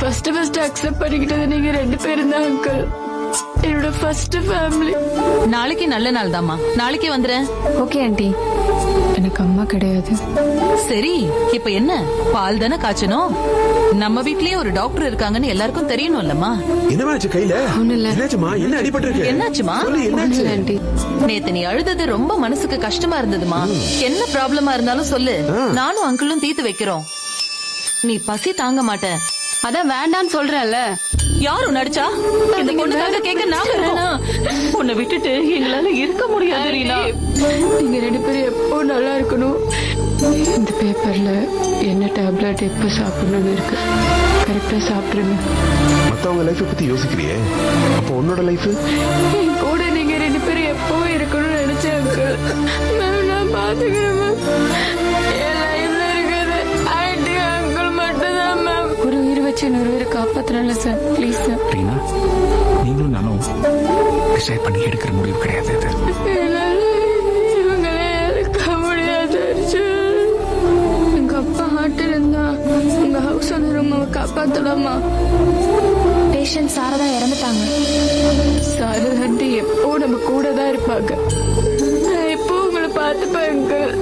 First accept பண்ணிக்கிட்டது நீங்க 2 பேரும் தான் அங்கிள். என்னோட ஃபர்ஸ்ட் ஃபேமிலி. நாளைக்கு நல்ல நாள் தாம்மா, நாளைக்கு வந்துறேன். Okay aunty. எனக்கு அம்மா கிடையாது. சரி, இப்ப என்ன பால் தானே காய்ச்சணும்? நம்ம வீட்லயே ஒரு டாக்டர் இருக்காங்கன்னு எல்லாருக்கும் தெரியணும்லம்மா. என்னமாச்சு கையில? ஒண்ணும் இல்ல. என்னாச்சுமா? என்ன அடிபட்டிருக்கு? என்னாச்சுமா? என்னாச்சு ஆண்டி? நேத்து நீ அழுதது ரொம்ப மனசுக்கு கஷ்டமா இருந்ததுமா. என்ன ப்ராப்ளமா இருந்தாலும் சொல்லு, நானும் அங்கிளும் தீர்த்து வைக்கிறோம். நீ பசி தாங்க மாட்ட, அதான் வேண்டான்னு சொல்றேன்ல. யாரும் நடிச்சா இந்த பொண்ணுக்காக கேட்க நாங்க இருக்கோம். உன்னை விட்டுட்டு எங்களால இருக்க முடியாது ரீனா. நீங்க 2 பேரும் எப்போ நல்லா இருக்கணும். இந்த பேப்பர்ல என்ன டேப்லெட் எப்ப சாப்பிடணும்னு இருக்கு. கரெக்டா சாப்பிடுங்க. மத்தவங்க லைஃப் பத்தி யோசிக்கிறியே, அப்ப உன்னோட லைஃப்? என் கூட நீங்க 2 பேரும் எப்பவும் இருக்கணும்னு நினைச்சேன் அங்கிள். மேம் நான் பாத்துக்கிறேன் மேம். என் லைஃப்ல இருக்கிறது ஆண்டி அங்கிள் மட்டும்தான் மேம். ஒரு உயிர் வச்சு இன்னொரு உயிரை காப்பாத்துறேன்ல சார், ப்ளீஸ் சார். ரீனா, நீங்களும் நானும் டிசைட் பண்ணி எடுக்கிற முடிவு கிடையாது இது. என்னால இவங்களே இருக்க முடியாது சார். எங்க அப்பா ஹார்ட் இருந்தா உங்க ஹவுஸ் ஓனர் அம்மாவை காப்பாத்தலாமா? பேஷண்ட் சாரதா இறந்துட்டாங்க. சாரதாண்டி எப்போ நம்ம கூட தான் இருப்பாங்க. நான் எப்போ உங்களை பார்த்துப்பேன் அங்கிள்.